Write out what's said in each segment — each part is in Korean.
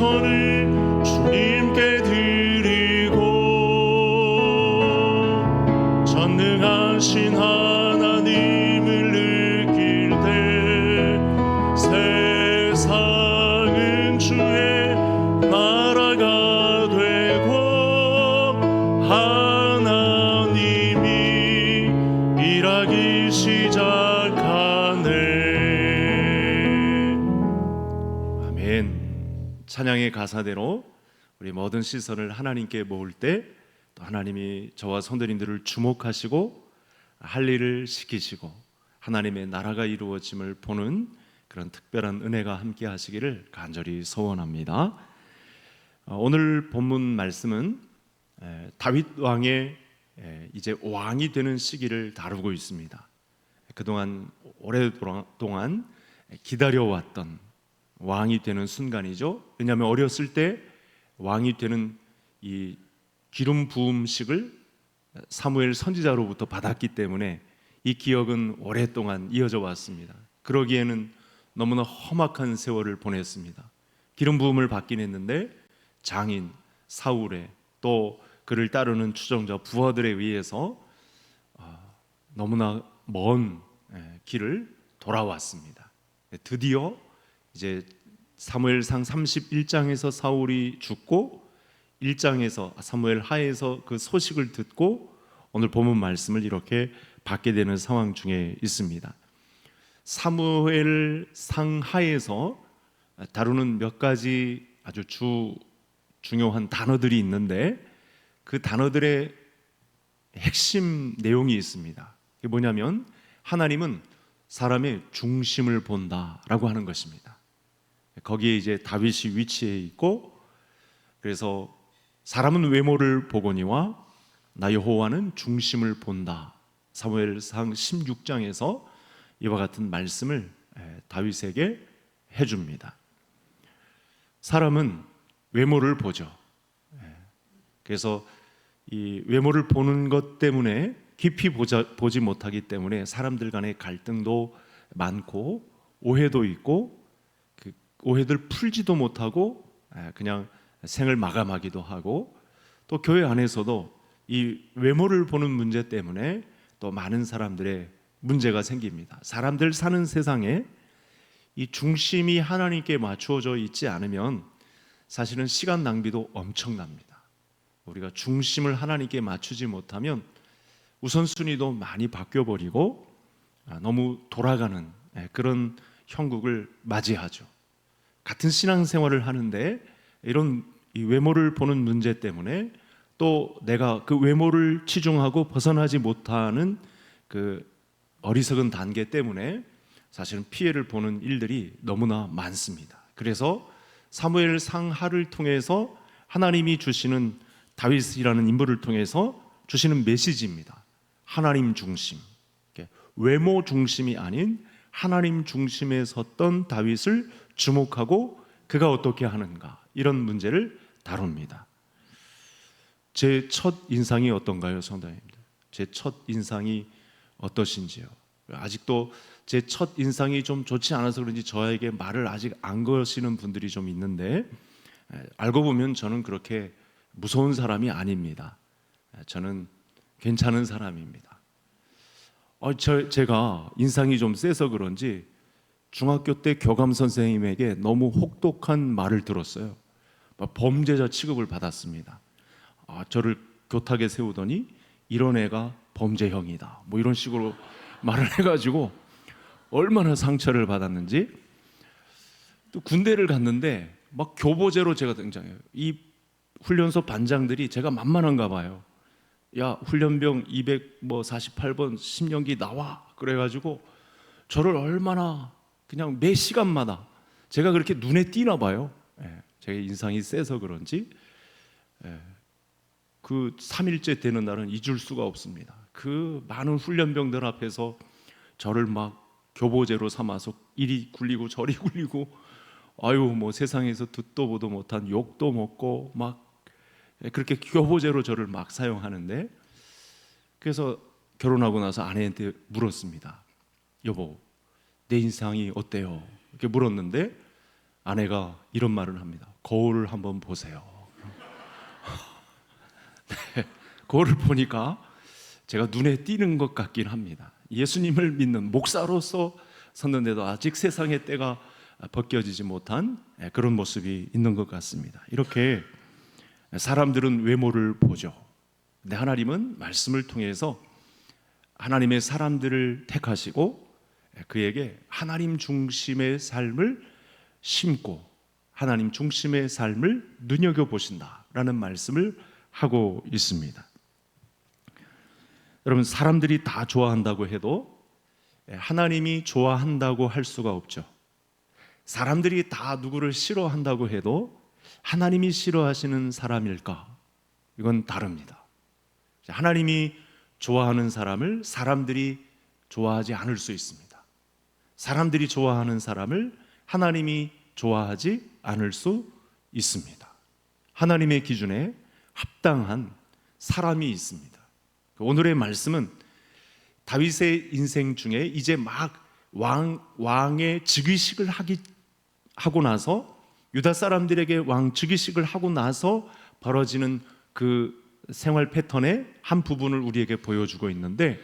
최선을 주님께 드리고 전능하신 하나님을 느낄 때 세상은 주의 나라가 되고 하나님이 일하기 시작하네. 아멘. 찬양의 가사대로 우리 모든 시선을 하나님께 모을 때 또 하나님이 저와 성도님들을 주목하시고 할 일을 시키시고 하나님의 나라가 이루어짐을 보는 그런 특별한 은혜가 함께 하시기를 간절히 소원합니다. 오늘 본문 말씀은 다윗 왕의 이제 왕이 되는 시기를 다루고 있습니다. 그동안 오랫동안 기다려왔던 왕이 되는 순간이죠. 왜냐하면 어렸을 때 왕이 되는 이 기름 부음식을 사무엘 선지자로부터 받았기 때문에 이 기억은 오랫동안 이어져 왔습니다. 그러기에는 너무나 험악한 세월을 보냈습니다. 기름 부음을 받긴 했는데 장인 사울의 또 그를 따르는 추종자 부하들에 의해서 너무나 먼 길을 돌아왔습니다. 드디어 이제 사무엘상 31장에서 사울이 죽고 1장에서 사무엘 하에서 그 소식을 듣고 오늘 본문 말씀을 이렇게 받게 되는 상황 중에 있습니다. 사무엘상 하에서 다루는 몇 가지 아주 중요한 단어들이 있는데 그 단어들의 핵심 내용이 있습니다. 그게 뭐냐면 하나님은 사람의 중심을 본다라고 하는 것입니다. 거기에 이제 다윗이 위치해 있고 그래서 사람은 외모를 보거니와 나 여호와는 중심을 본다. 사무엘상 16장에서 이와 같은 말씀을 다윗에게 해줍니다. 사람은 외모를 보죠. 그래서 이 외모를 보는 것 때문에 깊이 보지 못하기 때문에 사람들 간의 갈등도 많고 오해도 있고 그 오해들 풀지도 못하고 그냥 생을 마감하기도 하고 또 교회 안에서도 이 외모를 보는 문제 때문에 또 많은 사람들의 문제가 생깁니다. 사람들 사는 세상에 이 중심이 하나님께 맞추어져 있지 않으면 사실은 시간 낭비도 엄청납니다. 우리가 중심을 하나님께 맞추지 못하면 우선순위도 많이 바뀌어버리고 너무 돌아가는 그런 형국을 맞이하죠. 같은 신앙생활을 하는데 이런 이 외모를 보는 문제 때문에 또 내가 그 외모를 치중하고 벗어나지 못하는 그 어리석은 단계 때문에 사실은 피해를 보는 일들이 너무나 많습니다. 그래서 사무엘 상하를 통해서 하나님이 주시는 다윗이라는 인물을 통해서 주시는 메시지입니다. 하나님 중심, 외모 중심이 아닌 하나님 중심에 섰던 다윗을 주목하고 그가 어떻게 하는가 이런 문제를 다룹니다. 제 첫 인상이 어떤가요, 성도님들? 제 첫 인상이 어떠신지요? 아직도 제 첫 인상이 좀 좋지 않아서 그런지 저에게 말을 아직 안 거시는 분들이 좀 있는데 알고 보면 저는 그렇게 무서운 사람이 아닙니다. 저는 괜찮은 사람입니다. 제가 인상이 좀 세서 그런지 중학교 때 교감 선생님에게 너무 혹독한 말을 들었어요. 범죄자 취급을 받았습니다. 저를 교탁에 세우더니 이런 애가 범죄형이다 뭐 이런 식으로 말을 해가지고 얼마나 상처를 받았는지. 또 군대를 갔는데 막 교보제로 제가 등장해요. 이 훈련소 반장들이 제가 만만한가 봐요. 야 훈련병 248번 심령기 나와 그래가지고 저를 얼마나 그냥 매 시간마다 제가 그렇게 눈에 띄나 봐요. 제 인상이 세서 그런지 그 3일째 되는 날은 잊을 수가 없습니다. 그 많은 훈련병들 앞에서 저를 막 교보제로 삼아서 이리 굴리고 저리 굴리고 뭐 세상에서 듣도 보도 못한 욕도 먹고 막 그렇게 교보제로 저를 막 사용하는데, 그래서 결혼하고 나서 아내한테 물었습니다. 여보, 내 인상이 어때요? 이렇게 물었는데 아내가 이런 말을 합니다. 거울을 한번 보세요. 네, 거울을 보니까 제가 눈에 띄는 것 같긴 합니다. 예수님을 믿는 목사로서 섰는데도 아직 세상의 때가 벗겨지지 못한 그런 모습이 있는 것 같습니다. 이렇게 사람들은 외모를 보죠. 근데 하나님은 말씀을 통해서 하나님의 사람들을 택하시고 그에게 하나님 중심의 삶을 심고 하나님 중심의 삶을 눈여겨보신다라는 말씀을 하고 있습니다. 여러분, 사람들이 다 좋아한다고 해도 하나님이 좋아한다고 할 수가 없죠. 사람들이 다 누구를 싫어한다고 해도 하나님이 싫어하시는 사람일까? 이건 다릅니다. 하나님이 좋아하는 사람을 사람들이 좋아하지 않을 수 있습니다. 사람들이 좋아하는 사람을 하나님이 좋아하지 않을 수 있습니다. 하나님의 기준에 합당한 사람이 있습니다. 오늘의 말씀은 다윗의 인생 중에 이제 막 왕의 즉위식을 하고 나서 유다 사람들에게 왕 즉위식을 하고 나서 벌어지는 그 생활 패턴의 한 부분을 우리에게 보여주고 있는데,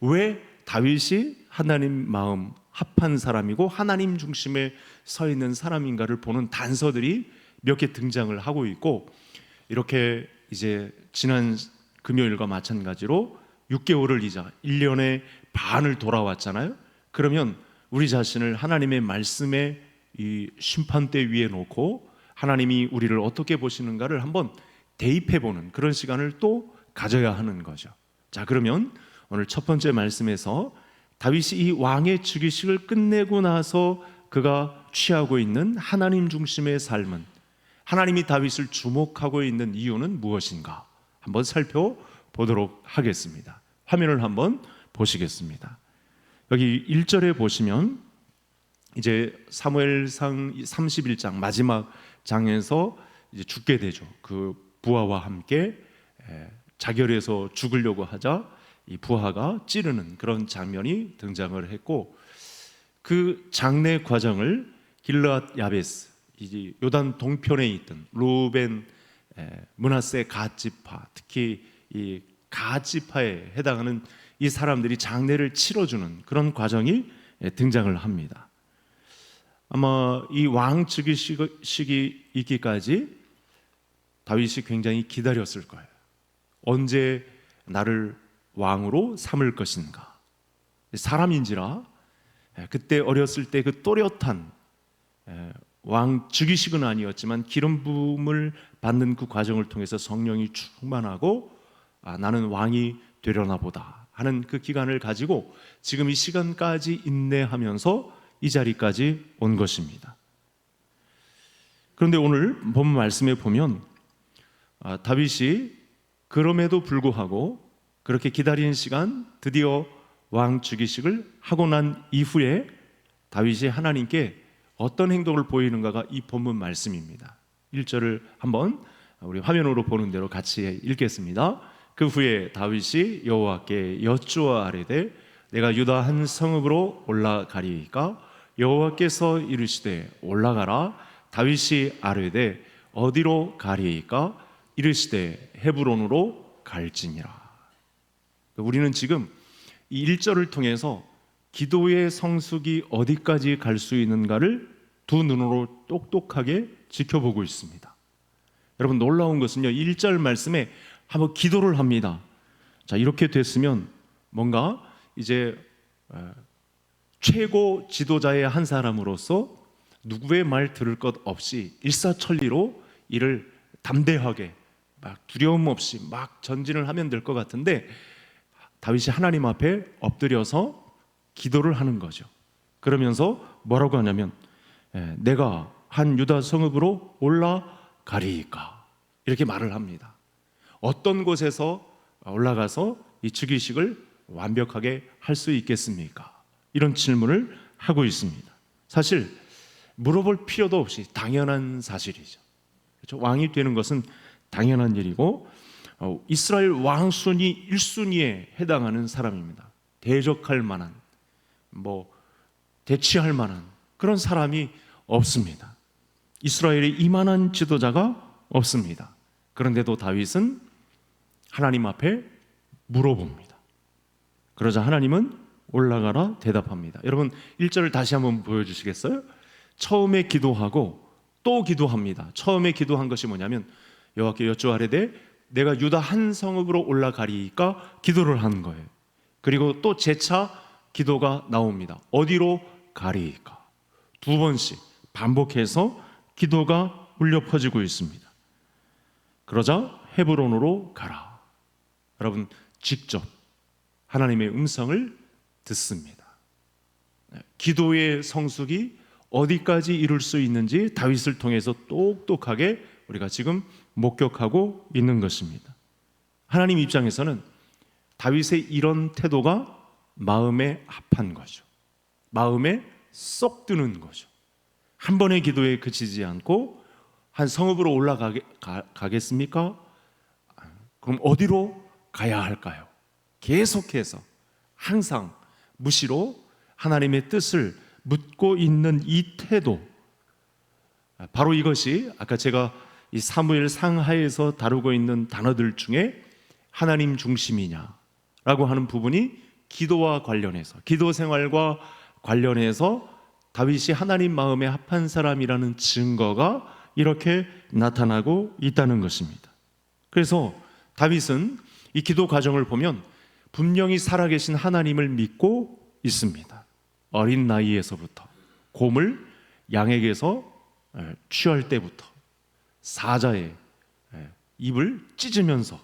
왜 다윗이 하나님 마음 합한 사람이고 하나님 중심에 서 있는 사람인가를 보는 단서들이 몇 개 등장을 하고 있고, 이렇게 이제 지난 금요일과 마찬가지로 6개월을 이자 1년의 반을 돌아왔잖아요. 그러면 우리 자신을 하나님의 말씀의 이 심판대 위에 놓고 하나님이 우리를 어떻게 보시는가를 한번 대입해보는 그런 시간을 또 가져야 하는 거죠. 자, 그러면 오늘 첫 번째 말씀에서 다윗이 이 왕의 즉위식을 끝내고 나서 그가 취하고 있는 하나님 중심의 삶은, 하나님이 다윗을 주목하고 있는 이유는 무엇인가 한번 살펴보도록 하겠습니다. 화면을 한번 보시겠습니다. 여기 1절에 보시면 이제 사무엘상 31장 마지막 장에서 이제 죽게 되죠. 그 부하와 함께 자결해서 죽으려고 하자 이 부하가 찌르는 그런 장면이 등장을 했고, 그 장례 과정을 길르앗 야베스, 이 요단 동편에 있던 루벤, 므낫세 갓지파, 특히 이 갓지파에 해당하는 이 사람들이 장례를 치러주는 그런 과정이 등장을 합니다. 아마 이 왕 즉위식이 있기까지 다윗이 굉장히 기다렸을 거예요. 언제 나를 왕으로 삼을 것인가. 사람인지라 그때 어렸을 때 그 또렷한 왕 즉위식은 아니었지만 기름 부음을 받는 그 과정을 통해서 성령이 충만하고 나는 왕이 되려나 보다 하는 그 기간을 가지고 지금 이 시간까지 인내하면서 이 자리까지 온 것입니다. 그런데 오늘 본 말씀에 보면 다윗이 그럼에도 불구하고 그렇게 기다리는 시간, 드디어 왕 즉위식을 하고 난 이후에 다윗이 하나님께 어떤 행동을 보이는가가 이 본문 말씀입니다. 1절을 한번 우리 화면으로 보는 대로 같이 읽겠습니다. 그 후에 다윗이 여호와께 여쭈어아뢰되 내가 유다 한 성읍으로 올라가리이까? 여호와께서 이르시되 올라가라. 다윗이 아뢰되 어디로 가리이까? 이르시되 헤브론으로 갈지니라. 우리는 지금 이 1절을 통해서 기도의 성숙이 어디까지 갈 수 있는가를 두 눈으로 똑똑하게 지켜보고 있습니다. 여러분, 놀라운 것은요, 1절 말씀에 한번 기도를 합니다. 자, 이렇게 됐으면 뭔가 이제 최고 지도자의 한 사람으로서 누구의 말 들을 것 없이 일사천리로 이를 담대하게 막 두려움 없이 막 전진을 하면 될 것 같은데, 다윗이 하나님 앞에 엎드려서 기도를 하는 거죠. 그러면서 뭐라고 하냐면 내가 한 유다 성읍으로 올라가리이까, 이렇게 말을 합니다. 어떤 곳에서 올라가서 이 즉위식을 완벽하게 할 수 있겠습니까? 이런 질문을 하고 있습니다. 사실 물어볼 필요도 없이 당연한 사실이죠. 그렇죠? 왕이 되는 것은 당연한 일이고 이스라엘 왕순위 1순위에 해당하는 사람입니다. 대적할 만한, 대치할 만한 그런 사람이 없습니다. 이스라엘에 이만한 지도자가 없습니다. 그런데도 다윗은 하나님 앞에 물어봅니다. 그러자 하나님은 올라가라 대답합니다. 여러분 1절을 다시 한번 보여주시겠어요? 처음에 기도하고 또 기도합니다. 처음에 기도한 것이 뭐냐면 여호와께 여쭈아래되 내가 유다 한 성읍으로 올라가리이까 기도를 하는 거예요. 그리고 또 재차 기도가 나옵니다. 어디로 가리이까? 두 번씩 반복해서 기도가 울려 퍼지고 있습니다. 그러자 헤브론으로 가라. 여러분 직접 하나님의 음성을 듣습니다. 기도의 성숙이 어디까지 이룰 수 있는지 다윗을 통해서 똑똑하게 우리가 지금 목격하고 있는 것입니다. 하나님 입장에서는 다윗의 이런 태도가 마음에 합한 거죠. 마음에 쏙 드는 거죠. 한 번의 기도에 그치지 않고 한 성읍으로 올라가겠습니까? 그럼 어디로 가야 할까요? 계속해서 항상 무시로 하나님의 뜻을 묻고 있는 이 태도, 바로 이것이 아까 제가 이 사무엘 상하에서 다루고 있는 단어들 중에 하나님 중심이냐라고 하는 부분이 기도와 관련해서, 기도 생활과 관련해서 다윗이 하나님 마음에 합한 사람이라는 증거가 이렇게 나타나고 있다는 것입니다. 그래서 다윗은 이 기도 과정을 보면 분명히 살아계신 하나님을 믿고 있습니다. 어린 나이에서부터 곰을 양에게서 취할 때부터 사자의 입을 찢으면서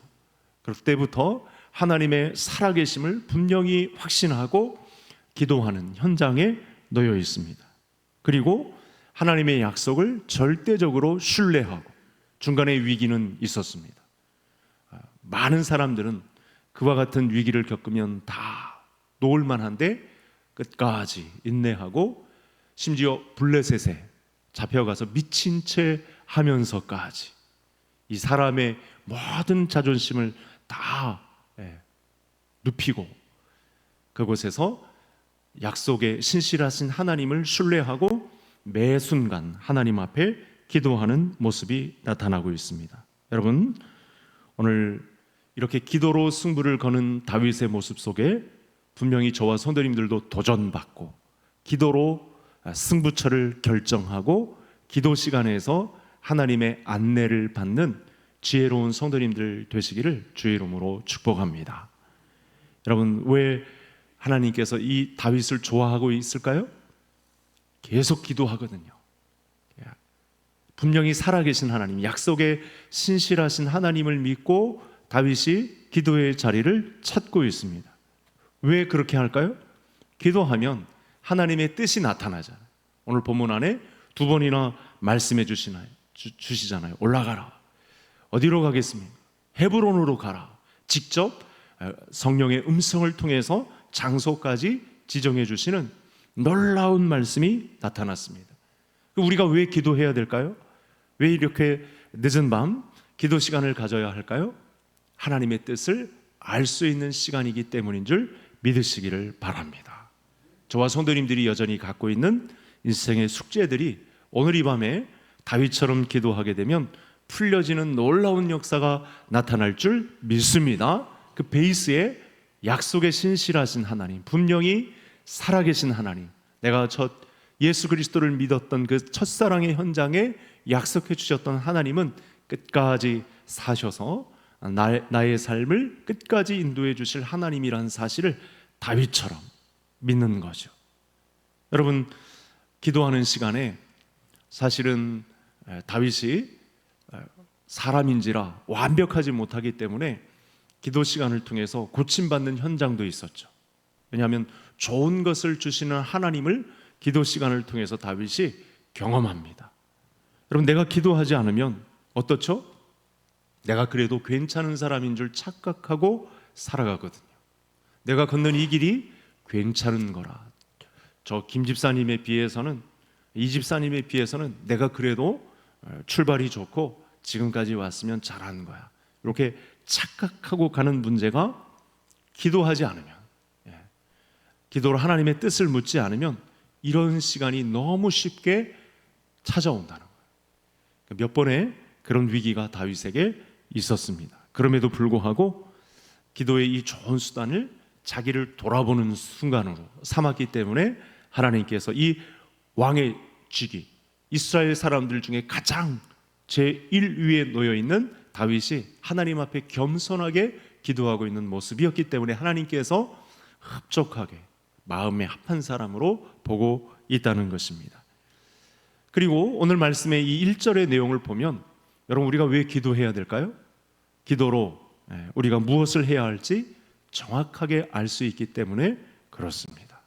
그때부터 하나님의 살아계심을 분명히 확신하고 기도하는 현장에 놓여 있습니다. 그리고 하나님의 약속을 절대적으로 신뢰하고 중간에 위기는 있었습니다. 많은 사람들은 그와 같은 위기를 겪으면 다 놓을 만한데 끝까지 인내하고 심지어 블레셋에 잡혀가서 미친 채 하면서까지 이 사람의 모든 자존심을 다 눕히고 그곳에서 약속에 신실하신 하나님을 신뢰하고 매 순간 하나님 앞에 기도하는 모습이 나타나고 있습니다. 여러분, 오늘 이렇게 기도로 승부를 거는 다윗의 모습 속에 분명히 저와 성도님들도 도전받고 기도로 승부처를 결정하고 기도 시간에서 하나님의 안내를 받는 지혜로운 성도님들 되시기를 주의 이름으로 축복합니다. 여러분, 왜 하나님께서 이 다윗을 좋아하고 있을까요? 계속 기도하거든요. 분명히 살아계신 하나님, 약속에 신실하신 하나님을 믿고 다윗이 기도의 자리를 찾고 있습니다. 왜 그렇게 할까요? 기도하면 하나님의 뜻이 나타나잖아요. 오늘 본문 안에 두 번이나 말씀해 주시잖아요. 올라가라. 어디로 가겠습니까? 헤브론으로 가라. 직접 성령의 음성을 통해서 장소까지 지정해 주시는 놀라운 말씀이 나타났습니다. 우리가 왜 기도해야 될까요? 왜 이렇게 늦은 밤 기도 시간을 가져야 할까요? 하나님의 뜻을 알 수 있는 시간이기 때문인 줄 믿으시기를 바랍니다. 저와 성도님들이 여전히 갖고 있는 인생의 숙제들이 오늘 이 밤에 다윗처럼 기도하게 되면 풀려지는 놀라운 역사가 나타날 줄 믿습니다. 그 베이스에 약속에 신실하신 하나님, 분명히 살아계신 하나님, 내가 예수 그리스도를 믿었던 그 첫사랑의 현장에 약속해 주셨던 하나님은 끝까지 사셔서 나의 삶을 끝까지 인도해 주실 하나님이라는 사실을 다윗처럼 믿는 거죠. 여러분, 기도하는 시간에 사실은 다윗이 사람인지라 완벽하지 못하기 때문에 기도 시간을 통해서 고침받는 현장도 있었죠. 왜냐하면 좋은 것을 주시는 하나님을 기도 시간을 통해서 다윗이 경험합니다. 여러분, 내가 기도하지 않으면 어떻죠? 내가 그래도 괜찮은 사람인 줄 착각하고 살아가거든요. 내가 걷는 이 길이 괜찮은 거라. 저 김 집사님에 비해서는, 이 집사님에 비해서는 내가 그래도 출발이 좋고 지금까지 왔으면 잘하는 거야. 이렇게 착각하고 가는 문제가 기도하지 않으면, 기도로 하나님의 뜻을 묻지 않으면 이런 시간이 너무 쉽게 찾아온다는 거예요. 몇 번의 그런 위기가 다윗에게 있었습니다. 그럼에도 불구하고 기도의 이 좋은 수단을 자기를 돌아보는 순간으로 삼았기 때문에 하나님께서 이 왕의 직위, 이스라엘 사람들 중에 가장 제1위에 놓여 있는 다윗이 하나님 앞에 겸손하게 기도하고 있는 모습이었기 때문에 하나님께서 흡족하게 마음에 합한 사람으로 보고 있다는 것입니다. 그리고 오늘 말씀의 이 1절의 내용을 보면 여러분, 우리가 왜 기도해야 될까요? 기도로 우리가 무엇을 해야 할지 정확하게 알 수 있기 때문에 그렇습니다.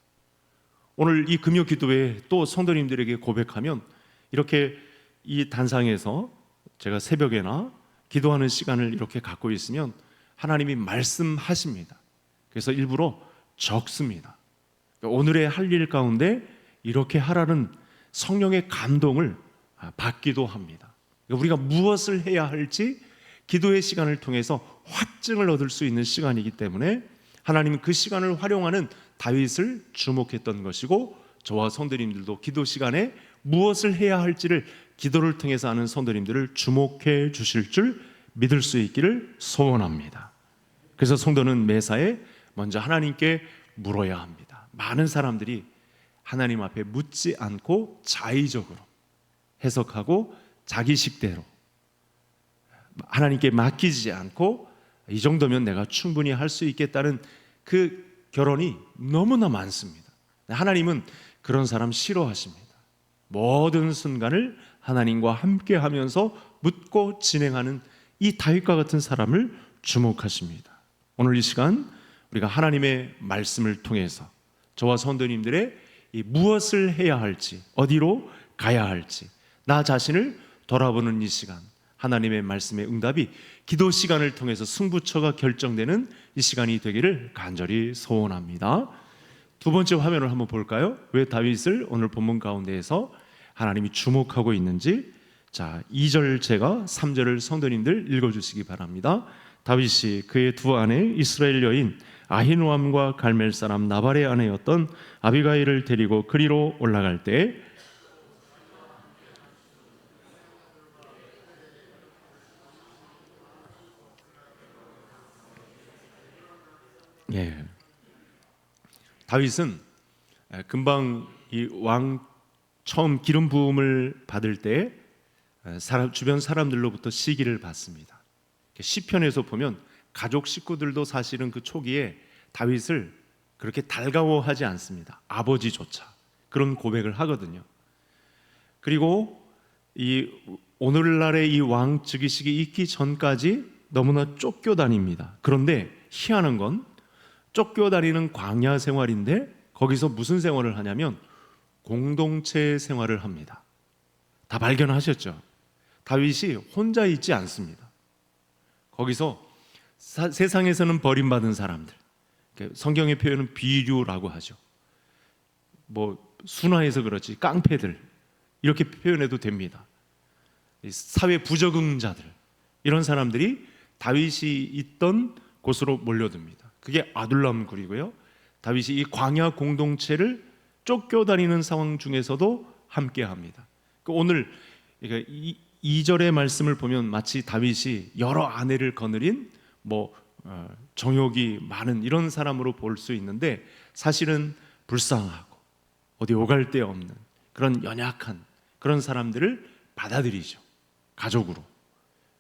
오늘 이 금요 기도회 또 성도님들에게 고백하면, 이렇게 이 단상에서 제가 새벽에나 기도하는 시간을 이렇게 갖고 있으면 하나님이 말씀하십니다. 그래서 일부러 적습니다. 오늘의 할 일 가운데 이렇게 하라는 성령의 감동을 받기도 합니다. 우리가 무엇을 해야 할지 기도의 시간을 통해서 확증을 얻을 수 있는 시간이기 때문에 하나님은 그 시간을 활용하는 다윗을 주목했던 것이고, 저와 성도님들도 기도 시간에 무엇을 해야 할지를 기도를 통해서 아는 성도님들을 주목해 주실 줄 믿을 수 있기를 소원합니다. 그래서 성도는 매사에 먼저 하나님께 물어야 합니다. 많은 사람들이 하나님 앞에 묻지 않고 자의적으로 해석하고 자기 식대로 하나님께 맡기지 않고 이 정도면 내가 충분히 할 수 있겠다는 그 결론이 너무나 많습니다. 하나님은 그런 사람 싫어하십니다. 모든 순간을 하나님과 함께 하면서 묻고 진행하는 이 다윗과 같은 사람을 주목하십니다. 오늘 이 시간 우리가 하나님의 말씀을 통해서 저와 성도님들의 이 무엇을 해야 할지, 어디로 가야 할지, 나 자신을 돌아보는 이 시간, 하나님의 말씀의 응답이 기도 시간을 통해서 승부처가 결정되는 이 시간이 되기를 간절히 소원합니다. 두 번째 화면을 한번 볼까요? 왜 다윗을 오늘 본문 가운데에서 하나님이 주목하고 있는지. 자, 2절 제가 3절을 성도님들 읽어주시기 바랍니다. 다윗이 그의 두 아내 이스라엘 여인 아히노암과 갈멜 사람 나발의 아내였던 아비가일을 데리고 그리로 올라갈 때 다윗은 금방 이 왕 처음 기름 부음을 받을 때 주변 사람들로부터 시기를 받습니다. 시편에서 보면 가족 식구들도 사실은 그 초기에 다윗을 그렇게 달가워하지 않습니다. 아버지조차 그런 고백을 하거든요. 그리고 이 오늘날의 이 왕 즉위식이 있기 전까지 너무나 쫓겨다닙니다. 그런데 희한한 건 쫓겨다니는 광야 생활인데 거기서 무슨 생활을 하냐면 공동체 생활을 합니다. 다 발견하셨죠? 다윗이 혼자 있지 않습니다. 거기서 세상에서는 버림받은 사람들, 성경의 표현은 비류라고 하죠. 뭐 순화해서 그렇지 깡패들 이렇게 표현해도 됩니다. 사회 부적응자들, 이런 사람들이 다윗이 있던 곳으로 몰려듭니다. 그게 아둘람 굴이고요. 다윗이 이 광야 공동체를 쫓겨다니는 상황 중에서도 함께합니다. 오늘 2절의 말씀을 보면 마치 다윗이 여러 아내를 거느린 정욕이 많은 이런 사람으로 볼 수 있는데, 사실은 불쌍하고 어디 오갈 데 없는 그런 연약한 그런 사람들을 받아들이죠. 가족으로.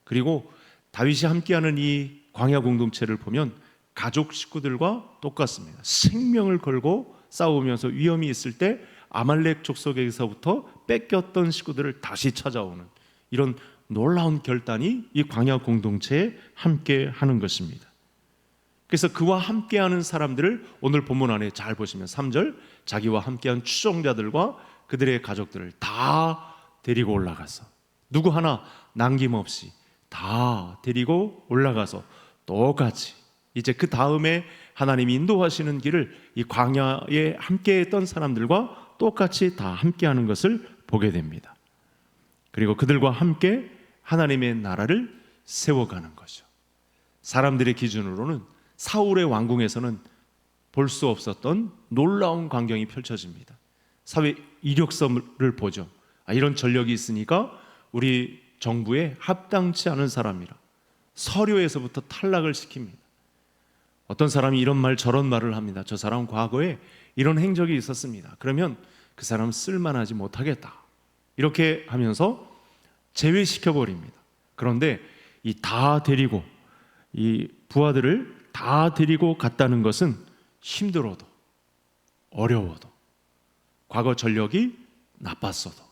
그리고 다윗이 함께하는 이 광야 공동체를 보면 가족 식구들과 똑같습니다. 생명을 걸고 싸우면서 위험이 있을 때 아말렉 족속에서부터 뺏겼던 식구들을 다시 찾아오는 이런 놀라운 결단이 이 광야 공동체에 함께하는 것입니다. 그래서 그와 함께하는 사람들을 오늘 본문 안에 잘 보시면 3절, 자기와 함께한 추종자들과 그들의 가족들을 다 데리고 올라가서 누구 하나 남김없이 다 데리고 올라가서 똑같이 이제 그 다음에 하나님이 인도하시는 길을 이 광야에 함께했던 사람들과 똑같이 다 함께하는 것을 보게 됩니다. 그리고 그들과 함께 하나님의 나라를 세워가는 거죠. 사람들의 기준으로는 사울의 왕궁에서는 볼 수 없었던 놀라운 광경이 펼쳐집니다. 사회 이력서를 보죠. 이런 전력이 있으니까 우리 정부에 합당치 않은 사람이라 서류에서부터 탈락을 시킵니다. 어떤 사람이 이런 말 저런 말을 합니다. 저 사람 과거에 이런 행적이 있었습니다. 그러면 그 사람 쓸만하지 못하겠다. 이렇게 하면서 제외시켜 버립니다. 그런데 이 다 데리고 이 부하들을 다 데리고 갔다는 것은 힘들어도 어려워도 과거 전력이 나빴어도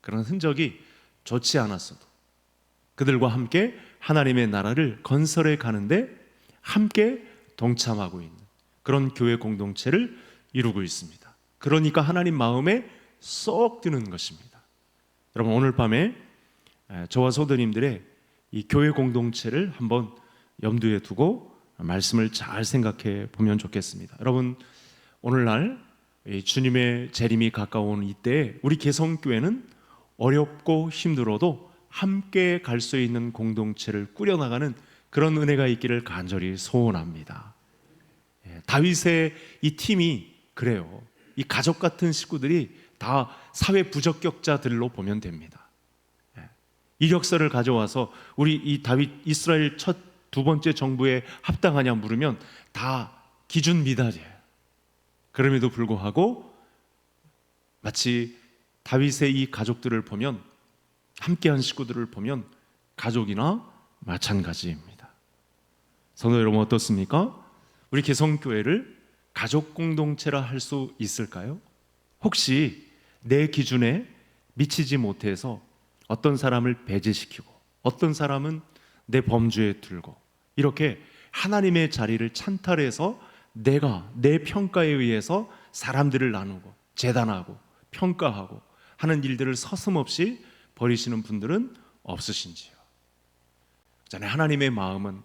그런 흔적이 좋지 않았어도 그들과 함께 하나님의 나라를 건설해 가는데 함께 동참하고 있는 그런 교회 공동체를 이루고 있습니다. 그러니까 하나님 마음에 쏙 드는 것입니다. 여러분, 오늘 밤에 저와 성도님들의 이 교회 공동체를 한번 염두에 두고 말씀을 잘 생각해 보면 좋겠습니다. 여러분, 오늘날 주님의 재림이 가까운 이때에 우리 개성교회는 어렵고 힘들어도 함께 갈 수 있는 공동체를 꾸려나가는 그런 은혜가 있기를 간절히 소원합니다. 다윗의 이 팀이 그래요. 이 가족 같은 식구들이 다 사회 부적격자들로 보면 됩니다. 이력서를 가져와서 우리 이 다윗 이스라엘 첫 두 번째 정부에 합당하냐 물으면 다 기준 미달이에요. 그럼에도 불구하고 마치 다윗의 이 가족들을 보면, 함께한 식구들을 보면 가족이나 마찬가지입니다. 성도 여러분, 어떻습니까? 우리 개성교회를 가족 공동체라 할 수 있을까요? 혹시 내 기준에 미치지 못해서 어떤 사람을 배제시키고 어떤 사람은 내 범주에 들고 이렇게 하나님의 자리를 찬탈해서 내가 내 평가에 의해서 사람들을 나누고 재단하고 평가하고 하는 일들을 서슴없이 버리시는 분들은 없으신지요? 그잖아요. 하나님의 마음은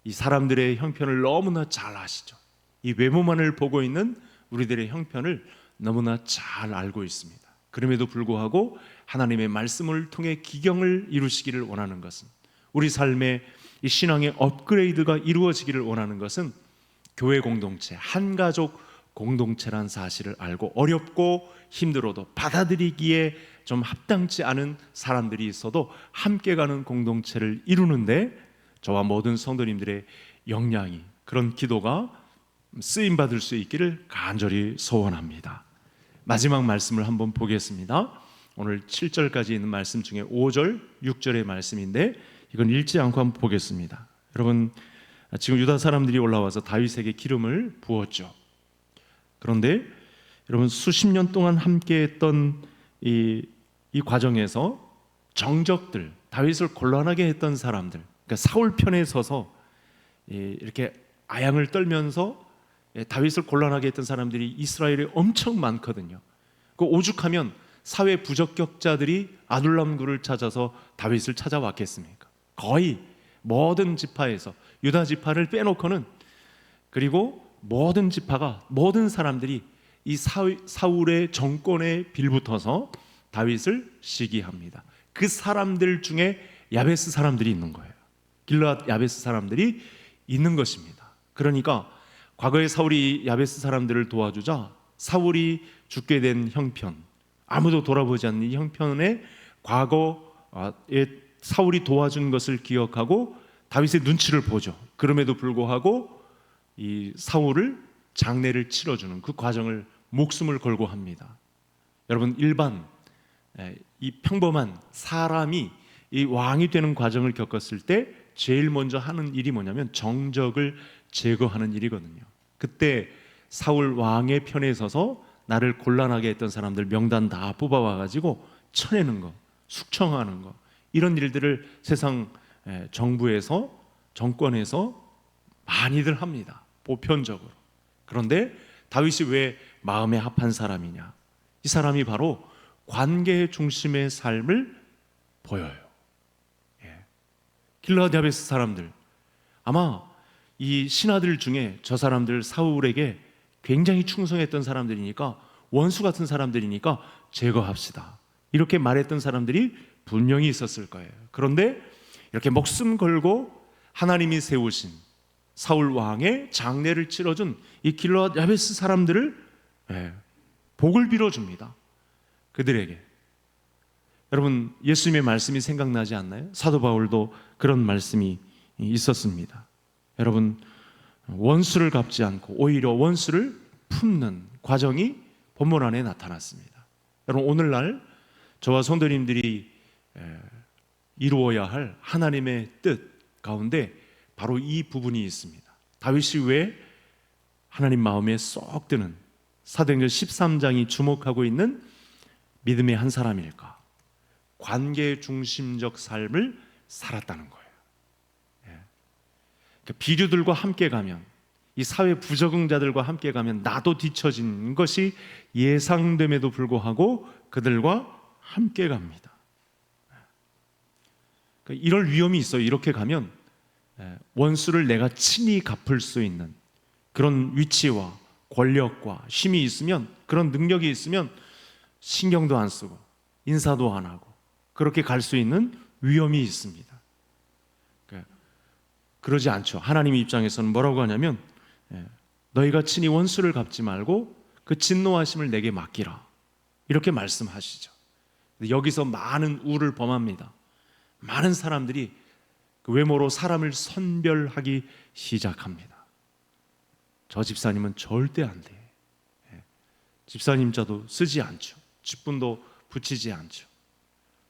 이 사람들의 형편을 너무나 잘 아시죠. 이 외모만을 보고 있는 우리들의 형편을 너무나 잘 알고 있습니다. 그럼에도 불구하고 하나님의 말씀을 통해 기경을 이루시기를 원하는 것은, 우리 삶의 이 신앙의 업그레이드가 이루어지기를 원하는 것은 교회 공동체, 한 가족 공동체란 사실을 알고 어렵고 힘들어도 받아들이기에 좀 합당치 않은 사람들이 있어도 함께 가는 공동체를 이루는데 저와 모든 성도님들의 역량이, 그런 기도가 쓰임받을 수 있기를 간절히 소원합니다. 마지막 말씀을 한번 보겠습니다. 오늘 7절까지 있는 말씀 중에 5절, 6절의 말씀인데 이건 읽지 않고 한번 보겠습니다. 여러분, 지금 유다 사람들이 올라와서 다윗에게 기름을 부었죠. 그런데 여러분, 수십 년 동안 함께했던 이 과정에서 정적들, 다윗을 곤란하게 했던 사람들, 그러니까 사울 편에 서서 이렇게 아양을 떨면서 다윗을 곤란하게 했던 사람들이 이스라엘에 엄청 많거든요. 그 오죽하면 사회 부적격자들이 아둘람굴을 찾아서 다윗을 찾아왔겠습니까? 거의 모든 지파에서, 유다 지파를 빼놓고는, 그리고 모든 지파가, 모든 사람들이 이 사울의 정권에 빌붙어서 다윗을 시기합니다. 그 사람들 중에 야베스 사람들이 있는 거예요. 길르앗 야베스 사람들이 있는 것입니다. 그러니까 과거에 사울이 야베스 사람들을 도와주자 사울이 죽게 된 형편, 아무도 돌아보지 않는 이 형편에 과거에 사울이 도와준 것을 기억하고 다윗의 눈치를 보죠. 그럼에도 불구하고 이 사울을 장례를 치러주는 그 과정을 목숨을 걸고 합니다. 여러분, 일반 이 평범한 사람이 이 왕이 되는 과정을 겪었을 때 제일 먼저 하는 일이 뭐냐면 정적을 제거하는 일이거든요. 그때 사울 왕의 편에 서서 나를 곤란하게 했던 사람들 명단 다 뽑아와가지고 쳐내는 거, 숙청하는 거, 이런 일들을 세상 정부에서, 정권에서 많이들 합니다, 보편적으로. 그런데 다윗이 왜 마음에 합한 사람이냐? 이 사람이 바로 관계 중심의 삶을 보여요. 길르앗 야베스 사람들, 아마 이 신하들 중에 저 사람들 사울에게 굉장히 충성했던 사람들이니까, 원수 같은 사람들이니까 제거합시다, 이렇게 말했던 사람들이 분명히 있었을 거예요. 그런데 이렇게 목숨 걸고 하나님이 세우신 사울 왕의 장례를 치러준 이 길르앗 야베스 사람들을 복을 빌어줍니다. 그들에게 여러분, 예수님의 말씀이 생각나지 않나요? 사도 바울도 그런 말씀이 있었습니다. 여러분, 원수를 갚지 않고 오히려 원수를 품는 과정이 본문 안에 나타났습니다. 여러분, 오늘날 저와 성도님들이 이루어야 할 하나님의 뜻 가운데 바로 이 부분이 있습니다. 다윗이 왜 하나님 마음에 쏙 드는 사도행전 13장이 주목하고 있는 믿음의 한 사람일까? 관계 중심적 삶을 살았다는 거예요. 그러니까 비류들과 함께 가면, 이 사회 부적응자들과 함께 가면 나도 뒤처진 것이 예상됨에도 불구하고 그들과 함께 갑니다. 그러니까 이럴 위험이 있어요. 이렇게 가면 원수를 내가 친히 갚을 수 있는 그런 위치와 권력과 힘이 있으면, 그런 능력이 있으면 신경도 안 쓰고 인사도 안 하고 그렇게 갈 수 있는 위험이 있습니다. 그러지 않죠. 하나님의 입장에서는 뭐라고 하냐면, 너희가 친히 원수를 갚지 말고 그 진노하심을 내게 맡기라, 이렇게 말씀하시죠. 여기서 많은 우를 범합니다. 많은 사람들이 그 외모로 사람을 선별하기 시작합니다. 저 집사님은 절대 안 돼. 집사님자도 쓰지 않죠. 직분도 붙이지 않죠.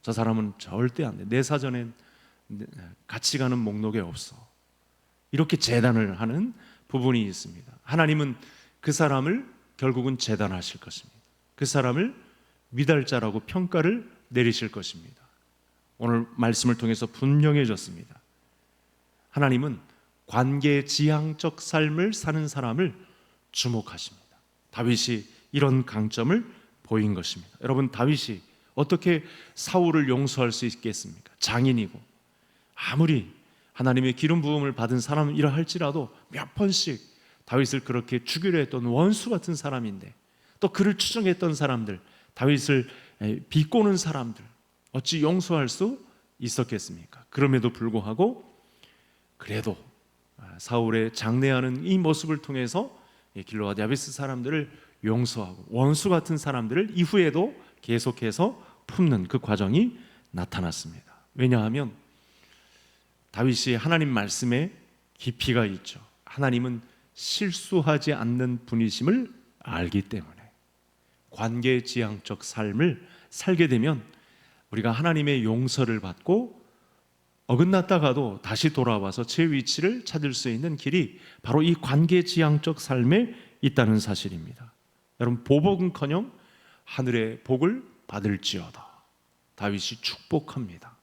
저 사람은 절대 안 돼. 내 사전엔 같이 가는 목록에 없어. 이렇게 재단을 하는 부분이 있습니다. 하나님은 그 사람을 결국은 재단하실 것입니다. 그 사람을 미달자라고 평가를 내리실 것입니다. 오늘 말씀을 통해서 분명해졌습니다. 하나님은 관계 지향적 삶을 사는 사람을 주목하십니다. 다윗이 이런 강점을 보인 것입니다. 여러분, 다윗이 어떻게 사울을 용서할 수 있겠습니까? 장인이고 아무리 하나님의 기름 부음을 받은 사람이라 할지라도 몇 번씩 다윗을 그렇게 죽이려 했던 원수 같은 사람인데, 또 그를 추종했던 사람들, 다윗을 비꼬는 사람들, 어찌 용서할 수 있었겠습니까? 그럼에도 불구하고 그래도 사울의 장래하는 이 모습을 통해서 길르앗 야베스 사람들을 용서하고 원수 같은 사람들을 이후에도 계속해서 품는 그 과정이 나타났습니다. 왜냐하면 다윗이 하나님 말씀에 깊이가 있죠. 하나님은 실수하지 않는 분이심을 알기 때문에 관계지향적 삶을 살게 되면 우리가 하나님의 용서를 받고 어긋났다가도 다시 돌아와서 제 위치를 찾을 수 있는 길이 바로 이 관계지향적 삶에 있다는 사실입니다. 여러분, 보복은커녕 하늘의 복을 받을지어다. 다윗이 축복합니다.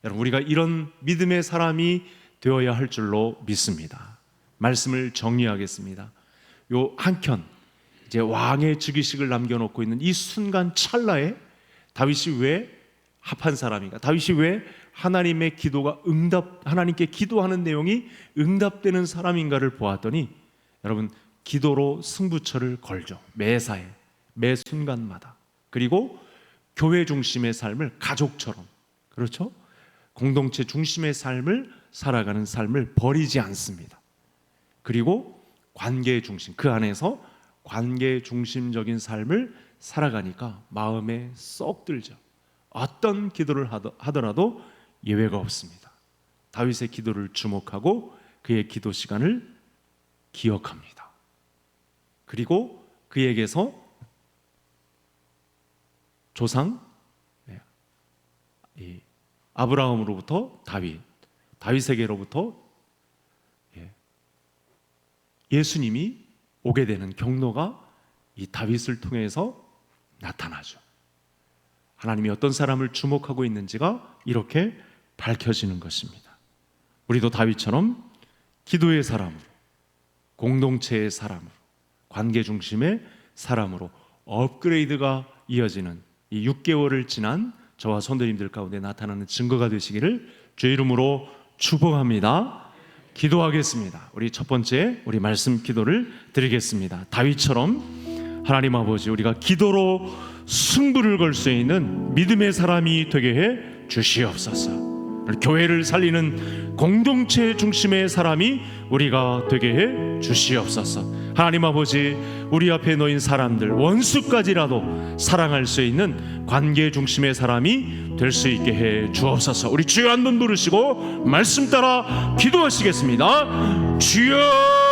여러분, 우리가 이런 믿음의 사람이 되어야 할 줄로 믿습니다. 말씀을 정리하겠습니다. 요 한켠 이제 왕의 즉위식을 남겨놓고 있는 이 순간 찰나에 다윗이 왜 합한 사람인가? 다윗이 왜 하나님의 기도가 하나님께 기도하는 내용이 응답되는 사람인가를 보았더니, 여러분, 기도로 승부처를 걸죠. 매사에, 매 순간마다. 그리고 교회 중심의 삶을 가족처럼, 그렇죠? 공동체 중심의 삶을 살아가는 삶을 버리지 않습니다. 그리고 관계 중심, 그 안에서 관계 중심적인 삶을 살아가니까 마음에 쏙 들죠. 어떤 기도를 하더라도 예외가 없습니다. 다윗의 기도를 주목하고 그의 기도 시간을 기억합니다. 그리고 그에게서 조상 아브라함으로부터 다윗에게로부터 예수님이 오게 되는 경로가 이 다윗을 통해서 나타나죠. 하나님이 어떤 사람을 주목하고 있는지가 이렇게 밝혀지는 것입니다. 우리도 다윗처럼 기도의 사람으로, 공동체의 사람으로, 관계 중심의 사람으로 업그레이드가 이어지는 이 6개월을 지난 저와 성도님들 가운데 나타나는 증거가 되시기를 주의 이름으로 축복합니다. 기도하겠습니다. 우리 첫 번째 우리 말씀 기도를 드리겠습니다. 다윗처럼 하나님 아버지, 우리가 기도로 승부를 걸 수 있는 믿음의 사람이 되게 해 주시옵소서. 교회를 살리는 공동체 중심의 사람이 우리가 되게 해 주시옵소서. 하나님 아버지, 우리 앞에 놓인 사람들 원수까지라도 사랑할 수 있는 관계 중심의 사람이 될 수 있게 해 주옵소서. 우리 주여 한번 부르시고 말씀 따라 기도하시겠습니다. 주여